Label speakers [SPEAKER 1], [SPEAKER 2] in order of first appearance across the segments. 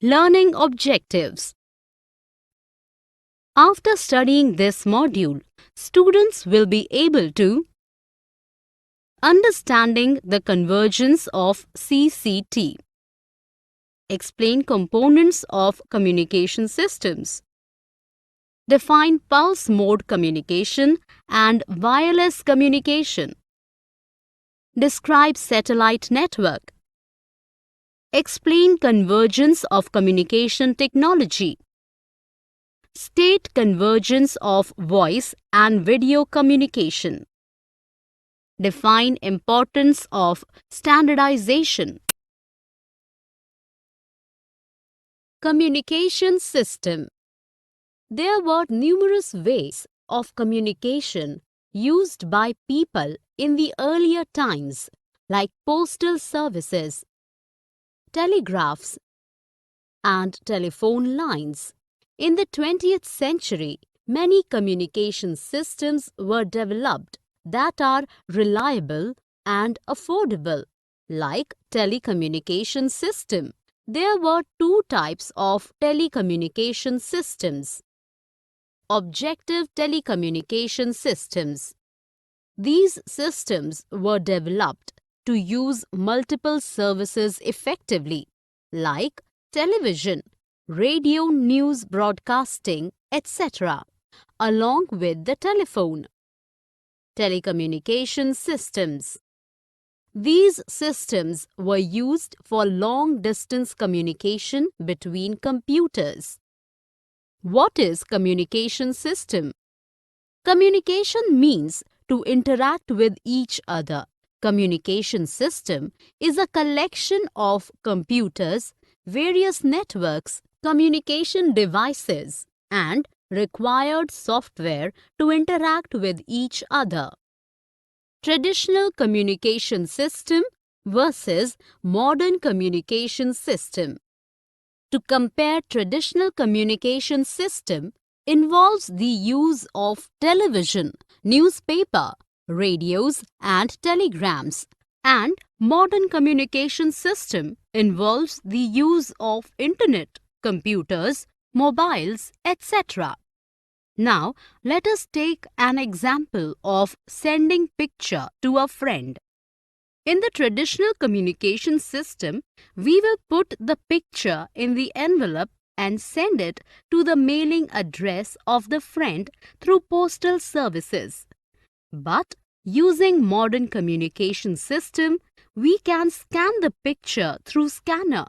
[SPEAKER 1] Learning objectives. After studying this module, students will be able to understanding the convergence of CCT, explain components of communication systems, define pulse mode communication and wireless communication, describe satellite network, explain convergence of communication technology, state convergence of voice and video communication, define importance of standardization. Communication system. There were numerous ways of communication used by people in the earlier times, like postal services, telegraphs, and telephone lines. In the 20th century, many communication systems were developed that are reliable and affordable, like telecommunication system. There were two types of telecommunication systems. Objective telecommunication systems. These systems were developed to use multiple services effectively, like television, radio news broadcasting, etc., along with the telephone. Telecommunication systems. These systems were used for long-distance communication between computers. What is communication system? Communication means to interact with each other. Communication system is a collection of computers, various networks, communication devices, and required software to interact with each other. Traditional communication system versus modern communication system. To compare traditional communication system involves the use of television, newspaper, radios and telegrams, and modern communication system involves the use of internet, computers, mobiles, etc. Now, let us take an example of sending picture to a friend. In the traditional communication system, we will put the picture in the envelope and send it to the mailing address of the friend through postal services. But using modern communication system, we can scan the picture through scanner,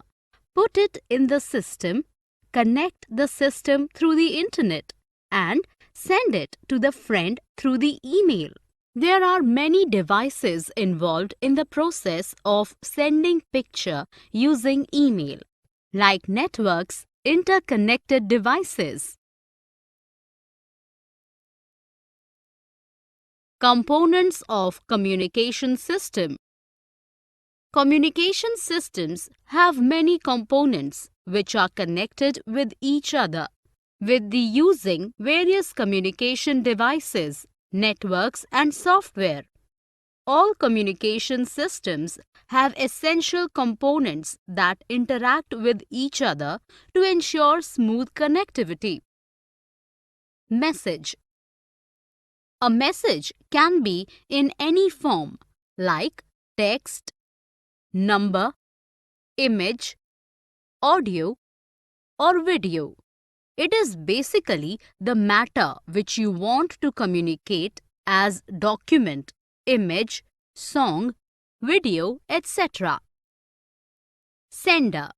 [SPEAKER 1] put it in the system, connect the system through the internet, and send it to the friend through the email. There are many devices involved in the process of sending picture using email, like networks, interconnected devices. Components of communication system. Communication systems have many components which are connected with each other, with the using various communication devices, networks and software. All communication systems have essential components that interact with each other to ensure smooth connectivity. Message. A message can be in any form like text, number, image, audio, or video. It is basically the matter which you want to communicate as document, image, song, video, etc. Sender.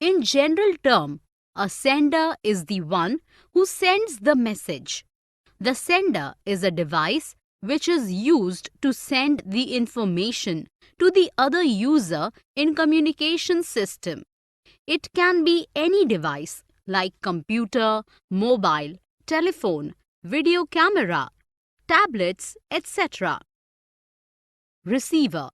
[SPEAKER 1] In general term, a sender is the one who sends the message. The sender is a device which is used to send the information to the other user in communication system. It can be any device like computer, mobile, telephone, video camera, tablets, etc. Receiver.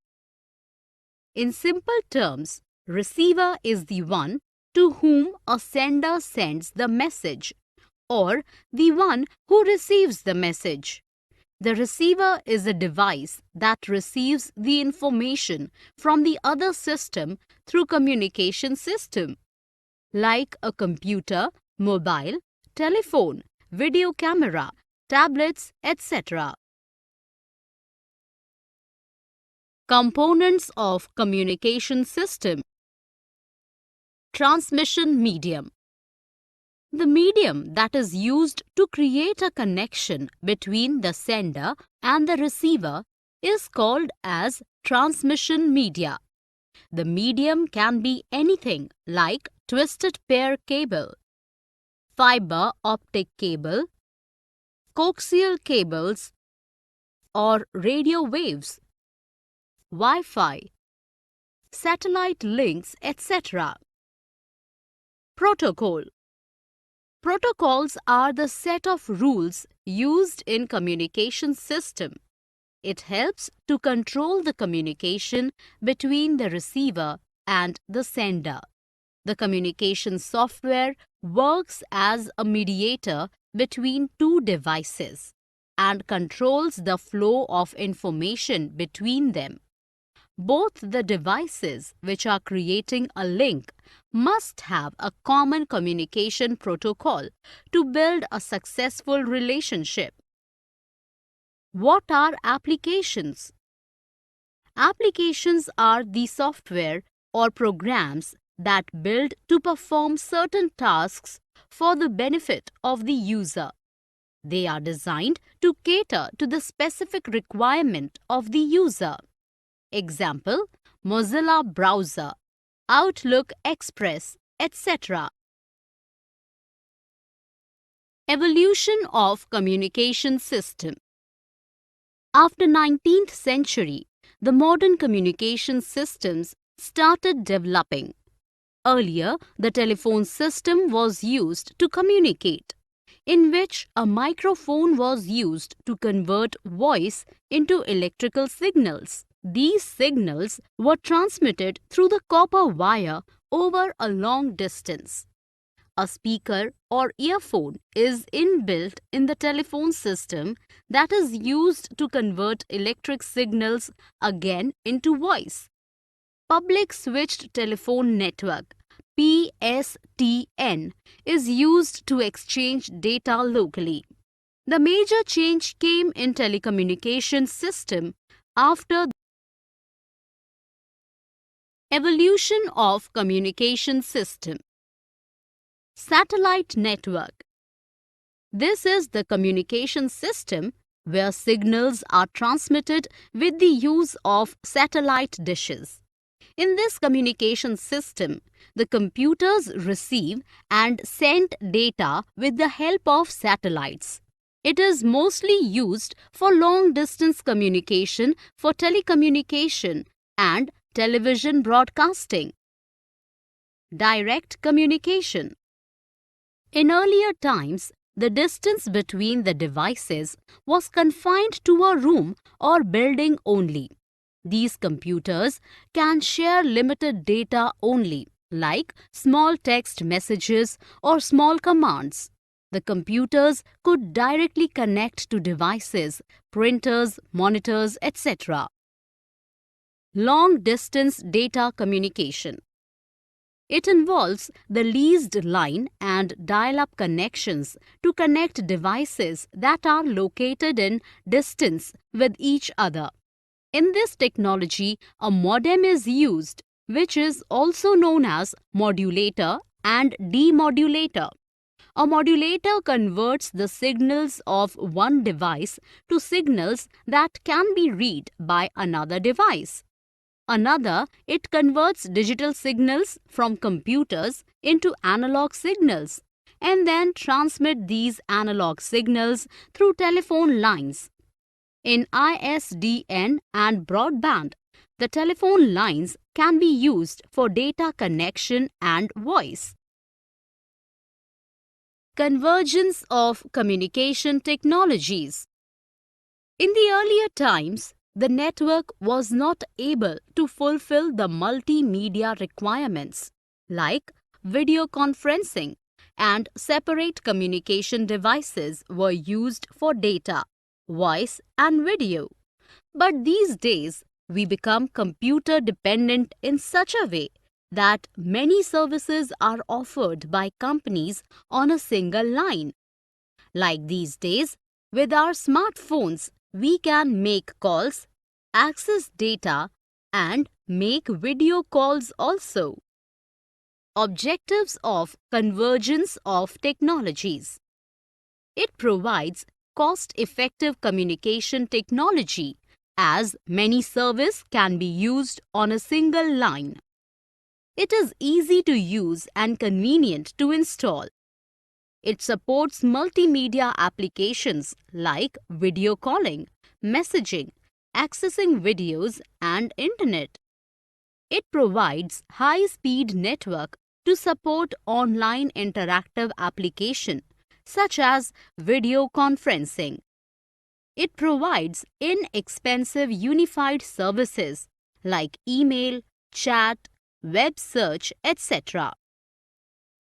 [SPEAKER 1] In simple terms, receiver is the one to whom a sender sends the message, or the one who receives the message. The receiver is a device that receives the information from the other system through communication system. like a computer, mobile, telephone, video camera, tablets, etc. Components of communication system. Transmission medium. The medium that is used to create a connection between the sender and the receiver is called as transmission media. The medium can be anything like twisted pair cable, fiber optic cable, coaxial cables, or radio waves, Wi-Fi, satellite links, etc. Protocol. Protocols are the set of rules used in communication system. It helps to control the communication between the receiver and the sender. The communication software works as a mediator between two devices and controls the flow of information between them. Both the devices which are creating a link must have a common communication protocol to build a successful relationship. What are applications? Applications are the software or programs that build to perform certain tasks for the benefit of the user. They are designed to cater to the specific requirement of the user. Example, Mozilla Browser, Outlook Express, etc. Evolution of communication system. After 19th century, the modern communication systems started developing. Earlier, the telephone system was used to communicate, in which a microphone was used to convert voice into electrical signals. These signals were transmitted through the copper wire over a long distance. A speaker or earphone is inbuilt in the telephone system that is used to convert electric signals again into voice. Public Switched Telephone Network (PSTN) is used to exchange data locally. The major change came in telecommunication system after evolution of communication system. Satellite network. This is the communication system where signals are transmitted with the use of satellite dishes. In this communication system, the computers receive and send data with the help of satellites. It is mostly used for long-distance communication for telecommunication and television broadcasting. Direct communication. In earlier times, the distance between the devices was confined to a room or building only. These computers can share limited data only, like small text messages or small commands. The computers could directly connect to devices, printers, monitors, etc. Long-distance data communication. It involves the leased line and dial-up connections to connect devices that are located in distance with each other. In this technology, a modem is used, which is also known as modulator and demodulator. A modulator converts the signals of one device to signals that can be read by another device. Another, it converts digital signals from computers into analog signals and then transmit these analog signals through telephone lines. In ISDN and broadband, the telephone lines can be used for data connection and voice. Convergence of communication technologies. In the earlier times, the network was not able to fulfill the multimedia requirements like video conferencing, and separate communication devices were used for data, voice and video. But these days, we become computer dependent in such a way that many services are offered by companies on a single line. Like these days, with our smartphones, we can make calls, access data, and make video calls also. Objectives of convergence of technologies. It provides cost-effective communication technology as many services can be used on a single line. It is easy to use and convenient to install. It supports multimedia applications like video calling, messaging, accessing videos, and internet. It provides high-speed network to support online interactive application such as video conferencing. It provides inexpensive unified services like email, chat, web search, etc.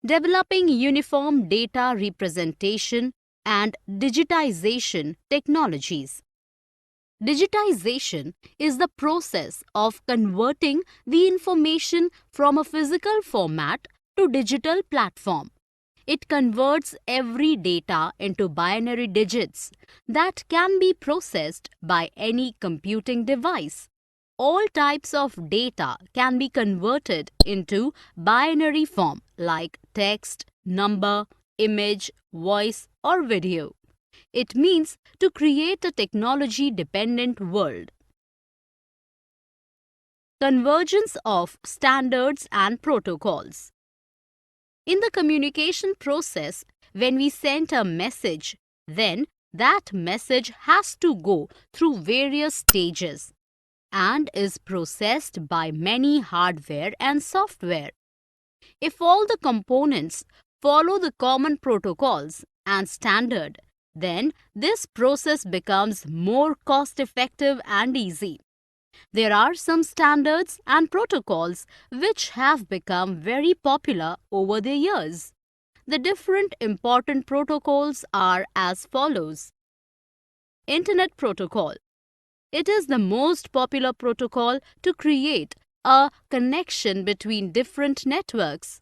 [SPEAKER 1] Developing uniform data representation and digitization technologies. Digitization is the process of converting the information from a physical format to digital platform. It converts every data into binary digits that can be processed by any computing device. All types of data can be converted into binary form like text, number, image, voice, or video. It means to create a technology-dependent world. Convergence of standards and protocols. In the communication process, when we send a message, then that message has to go through various stages and is processed by many hardware and software. If all the components follow the common protocols and standard, then this process becomes more cost-effective and easy. There are some standards and protocols which have become very popular over the years. The different important protocols are as follows. Internet Protocol. It is the most popular protocol to create a connection between different networks.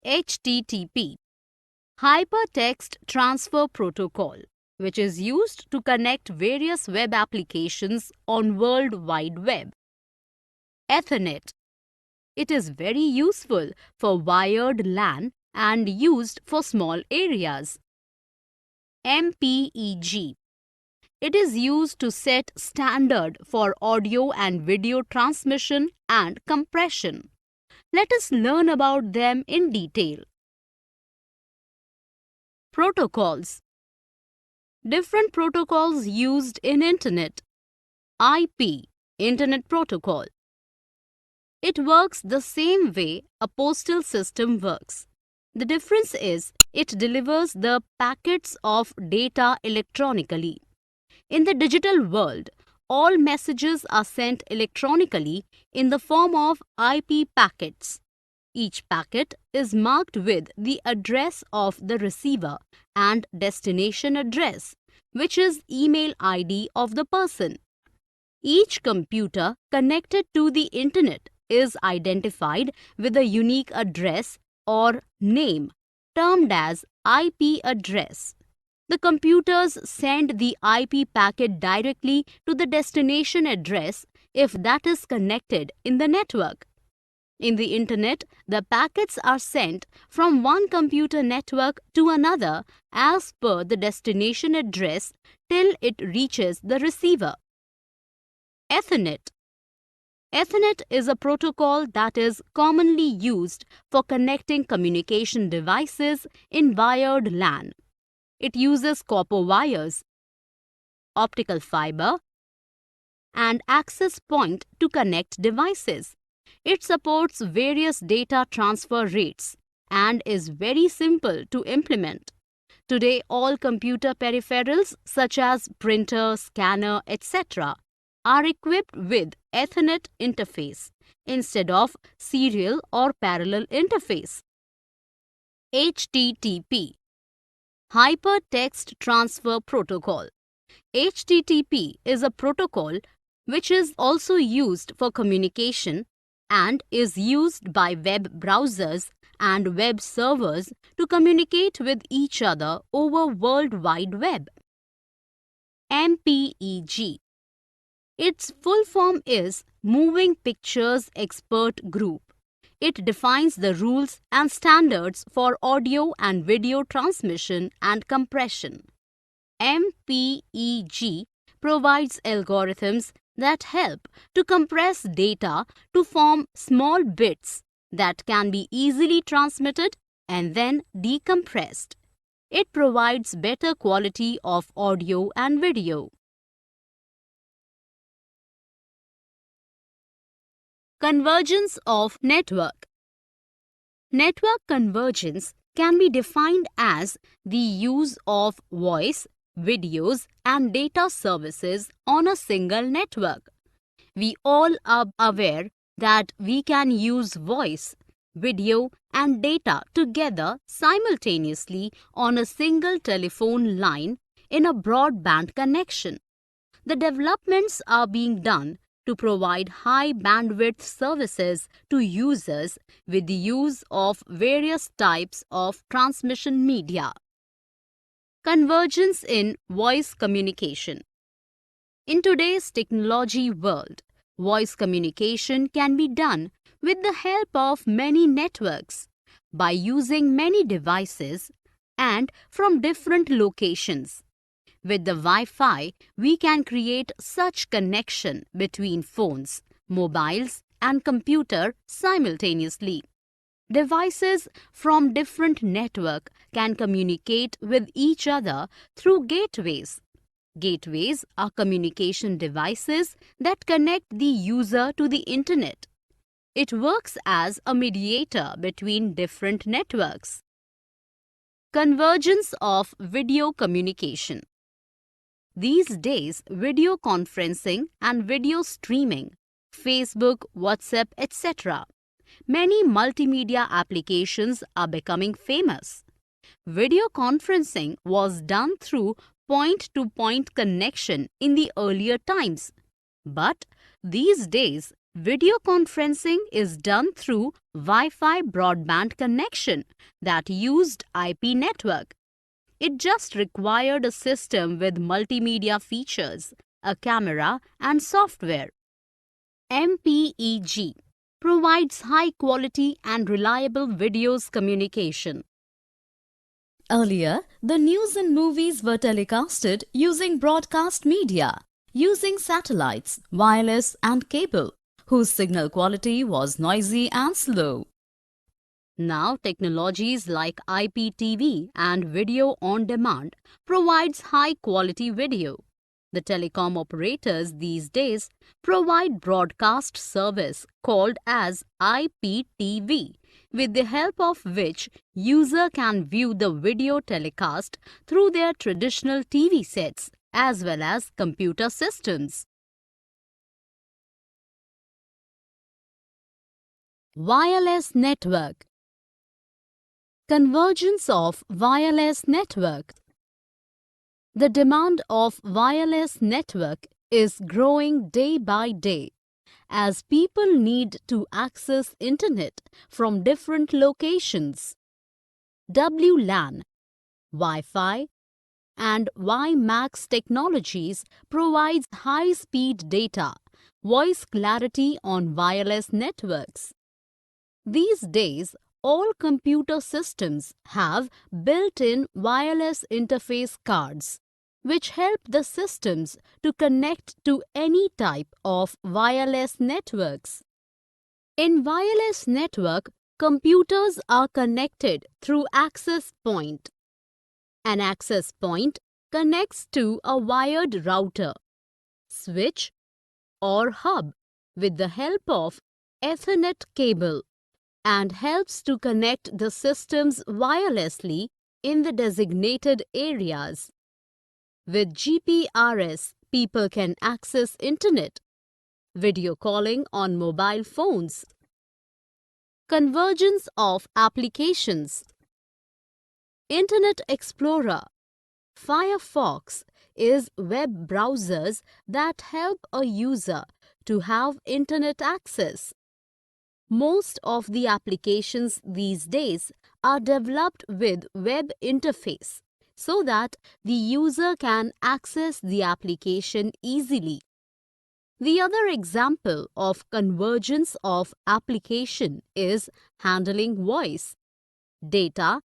[SPEAKER 1] HTTP. Hypertext Transfer Protocol, which is used to connect various web applications on World Wide Web. Ethernet. It is very useful for wired LAN and used for small areas. MPEG. It is used to set standard for audio and video transmission and compression. Let us learn about them in detail. Protocols. Different protocols used in Internet. IP, Internet Protocol. It works the same way a postal system works. The difference is it delivers the packets of data electronically. In the digital world, all messages are sent electronically in the form of IP packets. Each packet is marked with the address of the receiver and destination address, which is email ID of the person. Each computer connected to the internet is identified with a unique address or name, termed as IP address. The computers send the IP packet directly to the destination address if that is connected in the network. In the internet, the packets are sent from one computer network to another as per the destination address till it reaches the receiver. Ethernet. Ethernet is a protocol that is commonly used for connecting communication devices in wired LAN. It uses copper wires, optical fiber, and access point to connect devices. It supports various data transfer rates and is very simple to implement. Today, all computer peripherals such as printer, scanner, etc. are equipped with Ethernet interface instead of serial or parallel interface. HTTP, Hypertext Transfer Protocol. HTTP is a protocol which is also used for communication and is used by web browsers and web servers to communicate with each other over World Wide Web. MPEG. Its full form is Moving Pictures Expert Group. It defines the rules and standards for audio and video transmission and compression. MPEG provides algorithms that help to compress data to form small bits that can be easily transmitted and then decompressed. It provides better quality of audio and video. Convergence of network. Network convergence can be defined as the use of voice, videos, and data services on a single network. We all are aware that we can use voice, video, and data together simultaneously on a single telephone line in a broadband connection. The developments are being done to provide high bandwidth services to users with the use of various types of transmission media. Convergence in voice communication. In today's technology world, voice communication can be done with the help of many networks by using many devices and from different locations. With the Wi-Fi, we can create such connection between phones, mobiles, and computer simultaneously. Devices from different network can communicate with each other through gateways. Gateways are communication devices that connect the user to the internet. It works as a mediator between different networks. Convergence of video communication. These days, video conferencing and video streaming, Facebook, WhatsApp, etc. Many multimedia applications are becoming famous. Video conferencing was done through point-to-point connection in the earlier times. But these days, video conferencing is done through Wi-Fi broadband connection that used IP network. It just required a system with multimedia features, a camera and software. MPEG provides high-quality and reliable videos communication.
[SPEAKER 2] Earlier, the news and movies were telecasted using broadcast media, using satellites, wireless and cable, whose signal quality was noisy and slow.
[SPEAKER 1] Now technologies like IPTV and video on demand provides high-quality video. The telecom operators these days provide broadcast service called as IPTV, with the help of which user can view the video telecast through their traditional TV sets as well as computer systems. Wireless network. Convergence of wireless network. The demand of wireless network is growing day by day as people need to access internet from different locations. WLAN, Wi-Fi, and WiMAX technologies provides high-speed data, voice clarity on wireless networks. These days, all computer systems have built-in wireless interface cards, which help the systems to connect to any type of wireless networks. In wireless network, computers are connected through access point. An access point connects to a wired router, switch, or hub with the help of Ethernet cable and helps to connect the systems wirelessly in the designated areas. With GPRS, people can access internet, video calling on mobile phones. Convergence of applications. Internet Explorer, Firefox is web browsers that help a user to have internet access. Most of the applications these days are developed with web interface so that the user can access the application easily. The other example of convergence of application is handling voice, data,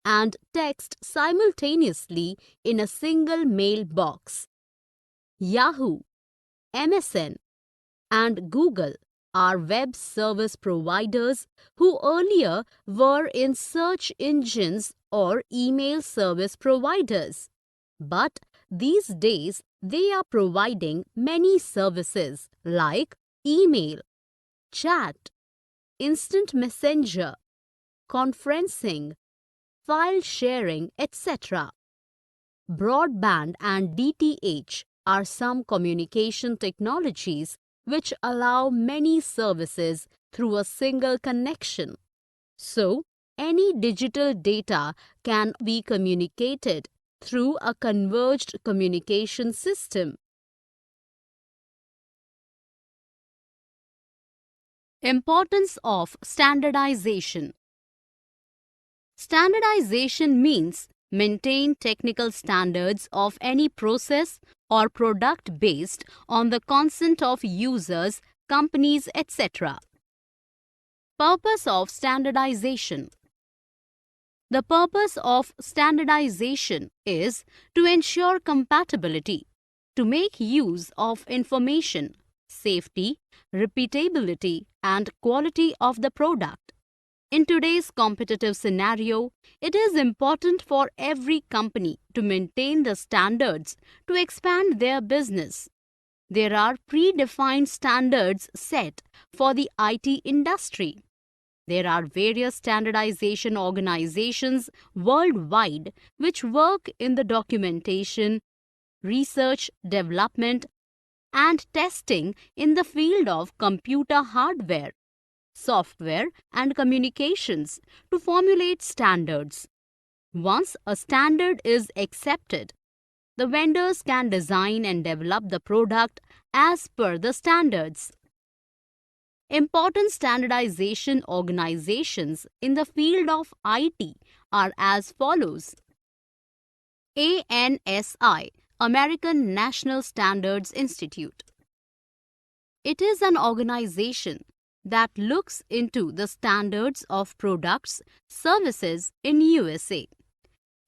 [SPEAKER 1] and text simultaneously in a single mailbox. Yahoo, MSN, and Google are web service providers who earlier were in search engines or email service providers. But these days, they are providing many services like email, chat, instant messenger, conferencing, file sharing, etc. Broadband and DTH are some communication technologies which allow many services through a single connection. So, any digital data can be communicated through a converged communication system. Importance of standardization. Standardization means maintain technical standards of any process or product based on the consent of users, companies, etc. Purpose of standardization. The purpose of standardization is to ensure compatibility, to make use of information, safety, repeatability, and quality of the product. In today's competitive scenario, it is important for every company to maintain the standards to expand their business. There are predefined standards set for the IT industry. There are various standardization organizations worldwide which work in the documentation, research, development, and testing in the field of computer hardware, software, and communications to formulate standards. Once a standard is accepted, the vendors can design and develop the product as per the standards. Important standardization organizations in the field of IT are as follows. ANSI, American National Standards Institute. It is an organization that looks into the standards of products, services in USA.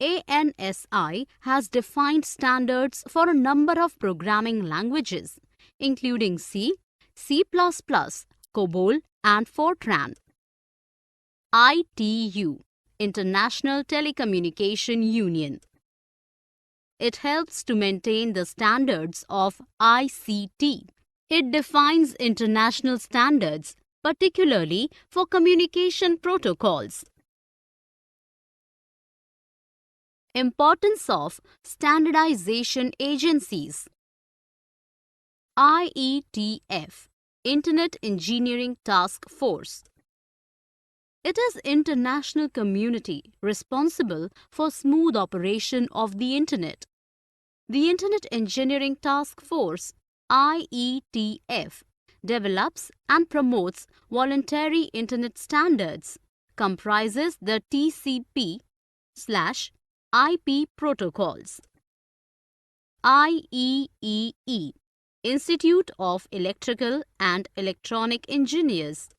[SPEAKER 1] ANSI has defined standards for a number of programming languages, including C, C++, COBOL, and Fortran. ITU, International Telecommunication Union. It helps to maintain the standards of ICT. It defines international standards, particularly for communication protocols. Importance of standardization agencies. IETF, Internet Engineering Task Force. It is international community responsible for smooth operation of the Internet. The Internet Engineering Task Force, IETF, develops and promotes voluntary Internet standards, comprises the TCP/IP protocols. IEEE, Institute of Electrical and Electronic Engineers.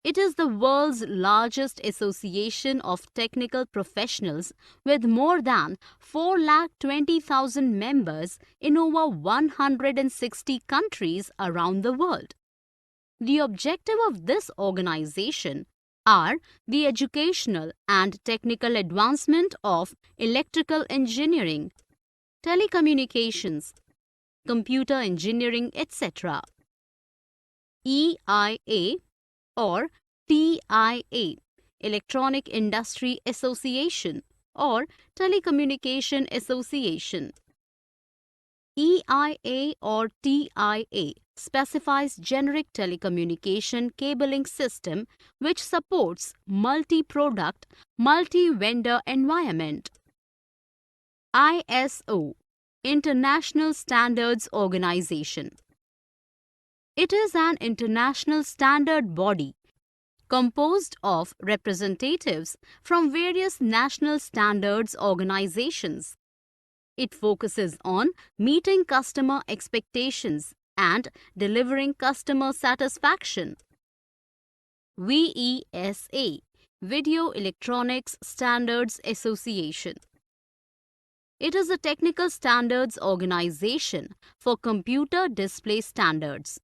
[SPEAKER 1] It is the world's largest association of technical professionals with more than 420,000 members in over 160 countries around the world. The objective of this organization are the educational and technical advancement of electrical engineering, telecommunications, computer engineering, etc. EIA or TIA, Electronic Industry Association or Telecommunication Association. EIA or TIA specifies generic telecommunication cabling system which supports multi-product, multi-vendor environment. ISO, International Standards Organization. It is an international standard body composed of representatives from various national standards organizations. It focuses on meeting customer expectations and delivering customer satisfaction. VESA, Video Electronics Standards Association. It is a technical standards organization for computer display standards.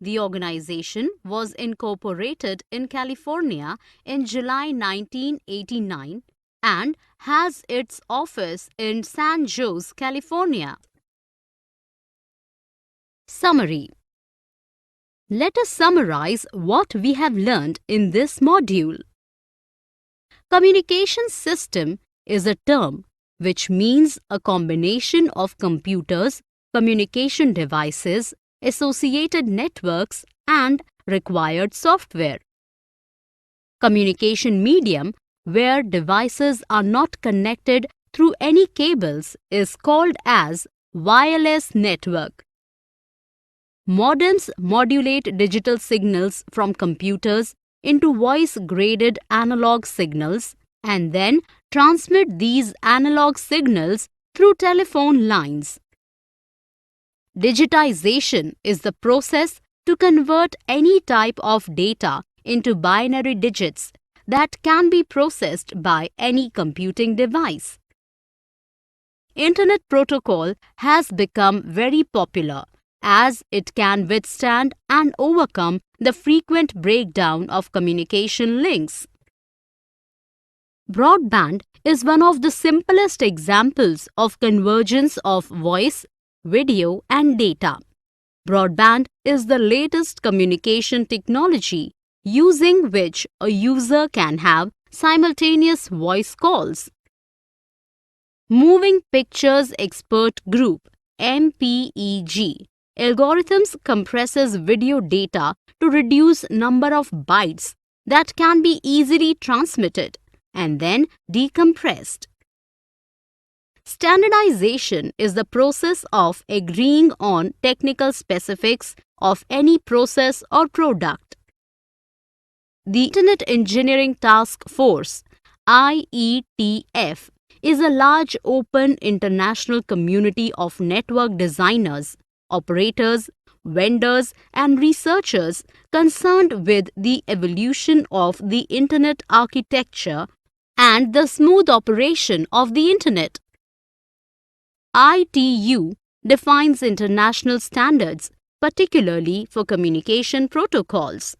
[SPEAKER 1] The organization was incorporated in California in July 1989 and has its office in San Jose, California. Summary. Let us summarize what we have learned in this module. Communication system is a term which means a combination of computers, communication devices, associated networks, and required software. Communication medium where devices are not connected through any cables is called as wireless network. Modems modulate digital signals from computers into voice-graded analog signals and then transmit these analog signals through telephone lines. Digitization is the process to convert any type of data into binary digits that can be processed by any computing device. Internet protocol has become very popular as it can withstand and overcome the frequent breakdown of communication links. Broadband is one of the simplest examples of convergence of voice, video, and data. Broadband is the latest communication technology using which a user can have simultaneous voice calls. Moving Pictures Expert Group (MPEG) algorithms compresses video data to reduce number of bytes that can be easily transmitted and then decompressed. Standardization is the process of agreeing on technical specifics of any process or product. The Internet Engineering Task Force (IETF) is a large open international community of network designers, operators, vendors, and researchers concerned with the evolution of the Internet architecture and the smooth operation of the Internet. ITU defines international standards, particularly for communication protocols.